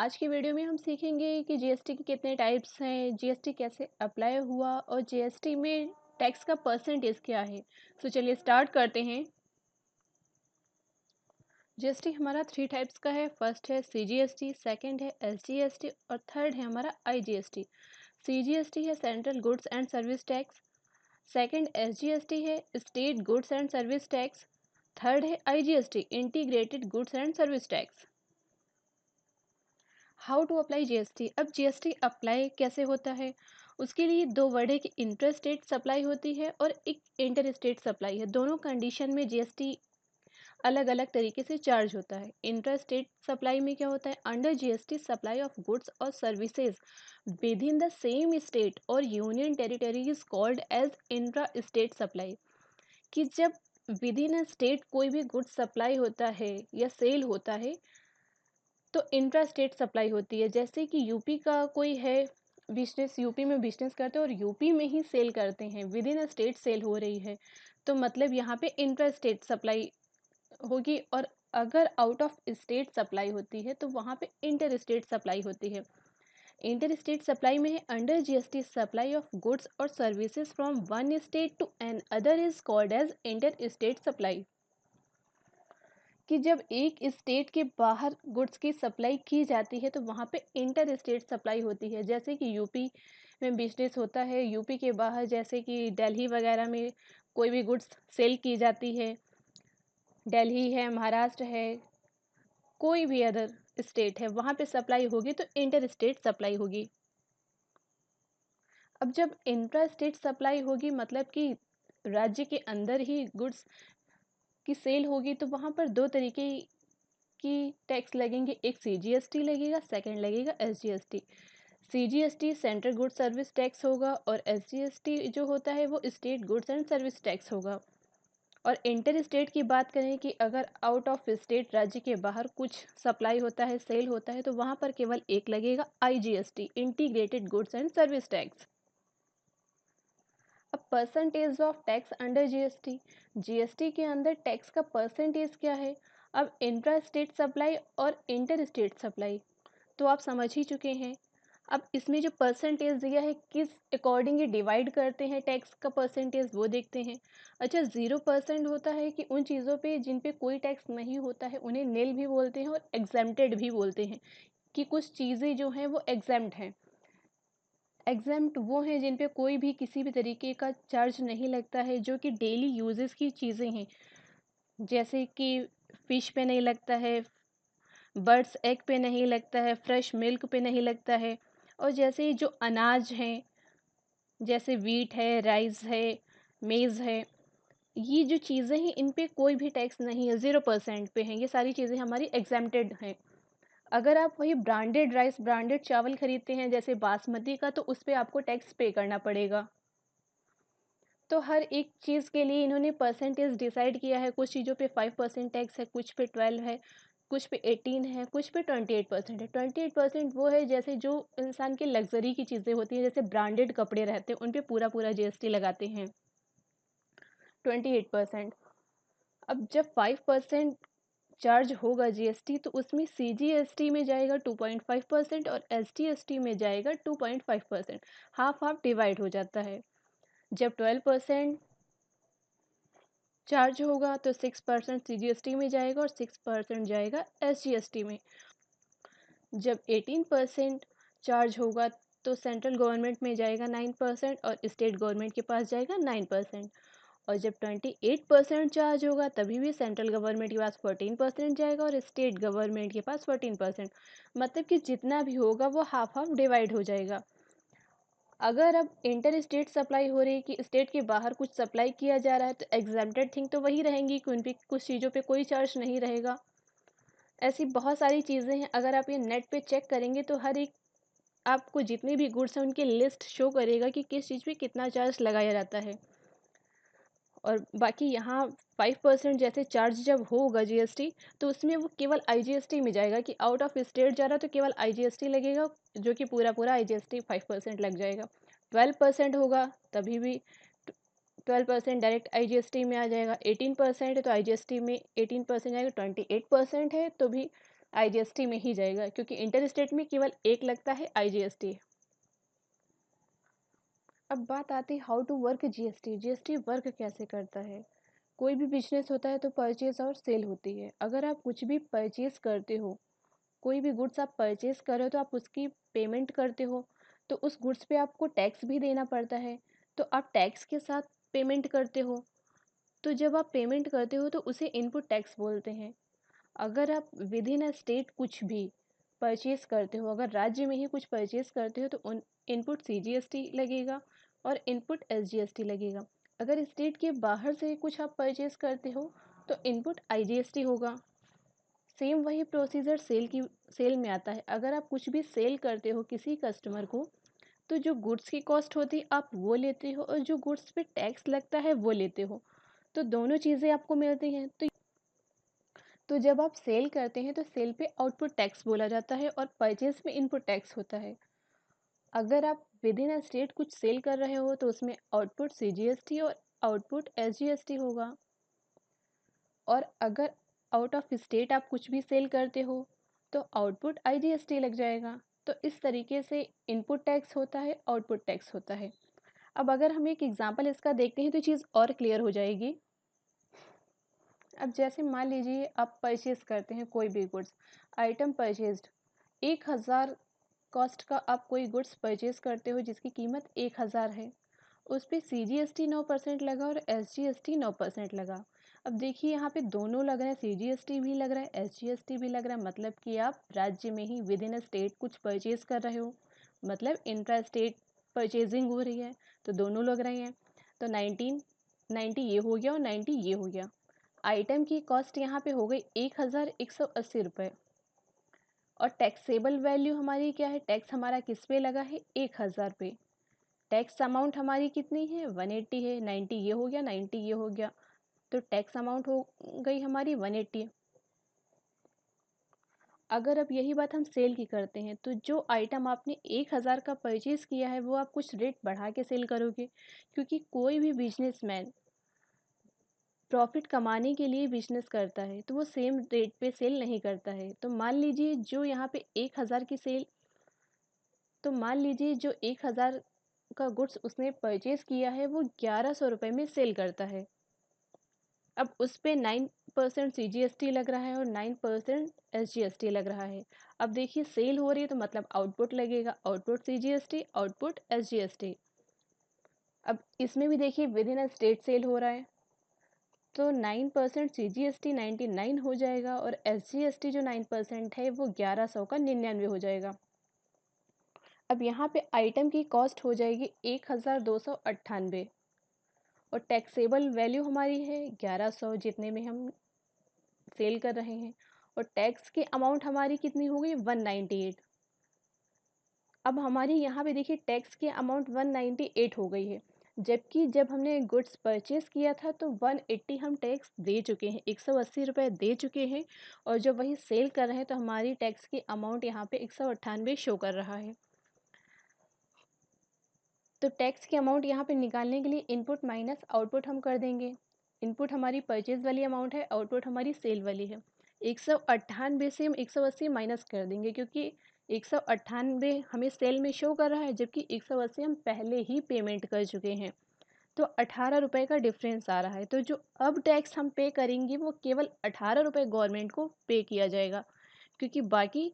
आज की वीडियो में हम सीखेंगे कि जीएसटी के कितने टाइप्स हैं, जीएसटी कैसे अप्लाई हुआ और जीएसटी में टैक्स का परसेंटेज क्या है। चलिए स्टार्ट करते हैं। जीएसटी हमारा थ्री टाइप्स का है। फर्स्ट है सीजीएसटी, सेकंड है एसजीएसटी और थर्ड है हमारा आईजीएसटी। सीजीएसटी है central goods and service tax, second SGST है state goods and service tax, third है IGST integrated goods and service tax. How to apply GST. अब जीएसटी अप्लाई कैसे होता है, उसके लिए दो वर्ड है कि इंटर स्टेट सप्लाई होती है और एक इंटर स्टेट सप्लाई है। दोनों कंडीशन में जीएसटी अलग अलग तरीके से चार्ज होता है। इंटर स्टेट सप्लाई में क्या होता है, under GST supply of goods और services within the same state और union territory is called as intra state supply. कि जब विद इन अ स्टेट कोई भी गुड्स सप्लाई होता है या सेल होता है तो इंट्रा स्टेट सप्लाई होती है। जैसे कि यूपी का कोई है बिजनेस, यूपी में बिजनेस करते हैं और यूपी में ही सेल करते हैं, within a state sale हो रही है, तो मतलब यहाँ पे इंट्रा स्टेट सप्लाई होगी। और अगर आउट ऑफ स्टेट सप्लाई होती है तो वहाँ पे इंटर स्टेट सप्लाई होती है। इंटर स्टेट सप्लाई में है under GST supply of goods और services from one state to another is called as inter state supply. कि जब एक स्टेट के बाहर गुड्स की सप्लाई की जाती है तो वहाँ पे इंटर स्टेट सप्लाई होती है। जैसे कि यूपी में बिजनेस होता है, यूपी के बाहर जैसे कि दिल्ली वगैरह में कोई भी गुड्स सेल की जाती है, दिल्ली है, महाराष्ट्र है, कोई भी अदर स्टेट है, वहाँ पे सप्लाई होगी तो इंटर स्टेट सप्लाई होगी। अब जब इंट्रा स्टेट सप्लाई होगी मतलब कि राज्य के अंदर ही गुड्स की सेल होगी तो वहाँ पर दो तरीके की टैक्स लगेंगे, एक सीजीएसटी लगेगा, सेकंड लगेगा SGST. CGST central goods service tax होगा और एसजीएसटी जो होता है वो state goods and service tax होगा। और इंटर स्टेट की बात करें कि अगर आउट ऑफ स्टेट राज्य के बाहर कुछ सप्लाई होता है, सेल होता है, तो वहाँ पर केवल एक लगेगा, IGST integrated goods and service tax. अब percentage of tax under GST, GST के अंदर टैक्स का परसेंटेज क्या है। अब इंट्रा स्टेट सप्लाई और इंटर स्टेट सप्लाई तो आप समझ ही चुके हैं। अब इसमें जो परसेंटेज दिया है किस अकॉर्डिंग ये डिवाइड करते हैं टैक्स का परसेंटेज वो देखते हैं। अच्छा, 0% होता है कि उन चीज़ों पे जिन पे कोई टैक्स नहीं होता है उन्हें निल भी बोलते हैं और एग्जेम्प्टेड भी बोलते हैं, कि कुछ चीज़ें जो हैं वो एग्जेम्प्ट हैं। एग्जेम्प्ट वो हैं जिन पे कोई भी किसी भी तरीके का चार्ज नहीं लगता है, जो कि डेली यूजेस की चीज़ें हैं। जैसे कि फ़िश पे नहीं लगता है, बर्ड्स एग पे नहीं लगता है, फ्रेश मिल्क पे नहीं लगता है। और जैसे जो अनाज हैं, जैसे वीट है, राइस है, मेज़ है, ये जो चीज़ें हैं इन पे कोई भी टैक्स नहीं है, 0% पे हैं। ये सारी चीज़ें हमारी एग्जेम्प्टेड हैं। अगर आप वही ब्रांडेड राइस, ब्रांडेड चावल खरीदते हैं जैसे बासमती का, तो उस पे आपको टैक्स पे करना पड़ेगा। तो हर एक चीज़ के लिए इन्होंने परसेंटेज डिसाइड किया है। कुछ चीज़ों पे 5% टैक्स है, कुछ पे 12 है, कुछ पे 18 है, कुछ पे 28% है। 28% वो है जैसे जो इंसान की लग्जरी की चीज़ें होती हैं, जैसे ब्रांडेड कपड़े रहते हैं उन पे पूरा पूरा जीएसटी लगाते हैं, 28%। अब जब 5% चार्ज होगा जीएसटी तो उसमें सीजीएसटी में जाएगा 2.5% और एसटीएसटी में जाएगा 2.5%। हाफ हाफ डिवाइड हो जाता है। जब 12% चार्ज होगा तो 6% सीजीएसटी में जाएगा और 6% जाएगा एसजीएसटी में। जब 18% चार्ज होगा तो सेंट्रल गवर्नमेंट में जाएगा 9% और स्टेट गवर्नमेंट के पास जाएगा 9%। और जब 28% चार्ज होगा तभी भी सेंट्रल गवर्नमेंट के पास 14% जाएगा और स्टेट गवर्नमेंट के पास 14%। मतलब कि जितना भी होगा वो हाफ हाफ डिवाइड हो जाएगा। अगर अब इंटर स्टेट सप्लाई हो रही है कि स्टेट के बाहर कुछ सप्लाई किया जा रहा है तो एग्जेम्प्टेड थिंग तो वही रहेंगी कि उन पे कुछ चीज़ों पे कोई चार्ज नहीं रहेगा। ऐसी बहुत सारी चीज़ें हैं, अगर आप ये नेट पे चेक करेंगे तो हर एक आपको जितने भी गुड्स हैं उनकी लिस्ट शो करेगा कि किस चीज़ पे कितना चार्ज लगाया जाता है। और बाकी यहाँ 5% जैसे चार्ज जब होगा जीएसटी तो उसमें वो केवल आईजीएसटी में जाएगा, कि आउट ऑफ स्टेट जा रहा है तो केवल आईजीएसटी लगेगा, जो कि पूरा पूरा आईजीएसटी 5% लग जाएगा। 12% होगा तभी भी 12% डायरेक्ट आईजीएसटी में आ जाएगा। 18% है तो आईजीएसटी में 18% जाएगा। 28% है तो भी आईजीएसटी में ही जाएगा, क्योंकि इंटर स्टेट में केवल एक लगता है आईजीएसटी। अब बात आती है how to work GST. GST work कैसे करता है। कोई भी बिजनेस होता है तो परचेज और सेल होती है। अगर आप कुछ भी परचेज करते हो, कोई भी गुड्स आप परचेज कर रहे हो तो आप उसकी पेमेंट करते हो, तो उस गुड्स पे आपको टैक्स भी देना पड़ता है, तो आप टैक्स के साथ पेमेंट करते हो। तो जब आप पेमेंट करते हो तो उसे इनपुट टैक्स बोलते हैं। अगर आप विद इन अ स्टेट कुछ भी परचेज करते हो, अगर राज्य में ही कुछ परचेज करते हो तो उन इनपुट सीजीएसटी लगेगा और इनपुट एसजीएसटी लगेगा। अगर स्टेट के बाहर से कुछ आप परचेज करते हो तो इनपुट आईजीएसटी होगा। सेम वही प्रोसीजर सेल में आता है। अगर आप कुछ भी सेल करते हो किसी कस्टमर को, तो जो गुड्स की कॉस्ट होती है आप वो लेते हो और जो गुड्स पे टैक्स लगता है वो लेते हो, तो दोनों चीज़ें आपको मिलती हैं। तो जब आप सेल करते हैं तो सेल पे आउटपुट टैक्स बोला जाता है और परचेज में इनपुट टैक्स होता है। अगर आप विद इन अ स्टेट कुछ सेल कर रहे हो तो उसमें आउटपुट सीजीएसटी और आउटपुट एसजीएसटी होगा। और अगर आउट ऑफ स्टेट आप कुछ भी सेल करते हो तो आउटपुट आईजीएसटी लग जाएगा। तो इस तरीके से इनपुट टैक्स होता है, आउटपुट टैक्स होता है। अब अगर हम एक एग्जांपल इसका देखते हैं तो चीज़ और क्लियर हो जाएगी। अब जैसे मान लीजिए आप परचेज करते हैं कोई भी गुड्स, आइटम परचेज्ड 1000 कॉस्ट का आप कोई गुड्स परचेज करते हो जिसकी कीमत 1000 है। उस पे सीजीएसटी 9% लगा और एसजीएसटी 9% लगा। अब देखिए यहाँ पे दोनों लग रहे हैं, सीजीएसटी भी लग रहा है, एसजीएसटी भी लग रहा है, मतलब कि आप राज्य में ही विद इन अ स्टेट कुछ परचेज कर रहे हो, मतलब इंट्रा स्टेट परचेजिंग हो रही है, तो दोनों लग रहे हैं। तो 90 ये हो गया और 90 ये हो गया। आइटम की कॉस्ट यहाँ पे हो गई 1180 रुपये। और टैक्सेबल वैल्यू हमारी क्या है, टैक्स हमारा किस पे लगा है, 1000 पे। टैक्स अमाउंट हमारी कितनी है, 180 है। 90 ये हो गया, 90 ये हो गया, तो टैक्स अमाउंट हो गई हमारी 180। अगर अब यही बात हम सेल की करते हैं तो जो आइटम आपने 1000 का परचेज किया है वो आप कुछ रेट बढ़ा के सेल करोगे, क्योंकि कोई भी बिजनेसमैन प्रॉफिट कमाने के लिए बिजनेस करता है तो वो सेम रेट पे सेल नहीं करता है। तो मान लीजिए जो यहाँ पे 1000 की सेल, तो मान लीजिए जो 1000 का गुड्स उसने परचेज किया है वो 1100 रुपये में सेल करता है। अब उस पे 9% सीजीएसटी लग रहा है और 9% एसजीएसटी लग रहा है। अब देखिए सेल हो रही है तो मतलब आउटपुट लगेगा, आउटपुट सीजीएसटी, आउटपुट एसजीएसटी। अब इसमें भी देखिए within a state sale हो रहा है, तो 9% सीजीएसटी 99 हो जाएगा और एसजीएसटी जो 9% है वो 1100 का 99 हो जाएगा। अब यहाँ पे आइटम की कॉस्ट हो जाएगी 1298 और टैक्सेबल वैल्यू हमारी है 1100 जितने में हम सेल कर रहे हैं, और टैक्स की अमाउंट हमारी कितनी हो गई 198। अब हमारी यहाँ पे देखिए टैक्स की अमाउंट 198 हो गई है, जबकि जब हमने गुड्स परचेज किया था तो 180 हम टैक्स दे चुके हैं, 180 रुपये दे चुके हैं। और जब वही सेल कर रहे हैं तो हमारी टैक्स की अमाउंट यहाँ पे 198 शो कर रहा है। तो टैक्स की अमाउंट यहाँ पे निकालने के लिए इनपुट माइनस आउटपुट हम कर देंगे। इनपुट हमारी परचेज वाली अमाउंट है, आउटपुट हमारी सेल वाली है। 198 से हम 180 माइनस कर देंगे, क्योंकि 198 हमें सेल में शो कर रहा है जबकि 180 हम पहले ही पेमेंट कर चुके हैं। तो 18 रुपये का डिफरेंस आ रहा है। तो जो अब टैक्स हम पे करेंगे वो केवल 18 रुपये गवर्नमेंट को पे किया जाएगा, क्योंकि बाकी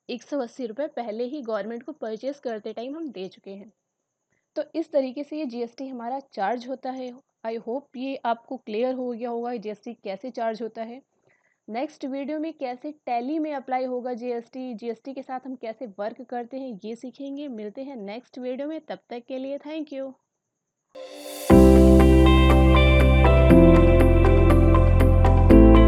180 रुपये पहले ही गवर्नमेंट को परचेज करते टाइम हम दे चुके हैं। तो इस तरीके से ये जीएसटी हमारा चार्ज होता है। आई होप ये आपको क्लियर हो गया होगा जीएसटी कैसे चार्ज होता है। नेक्स्ट वीडियो में कैसे टैली में अप्लाई होगा जीएसटी, जीएसटी के साथ हम कैसे वर्क करते हैं ये सीखेंगे। मिलते हैं नेक्स्ट वीडियो में, तब तक के लिए थैंक यू।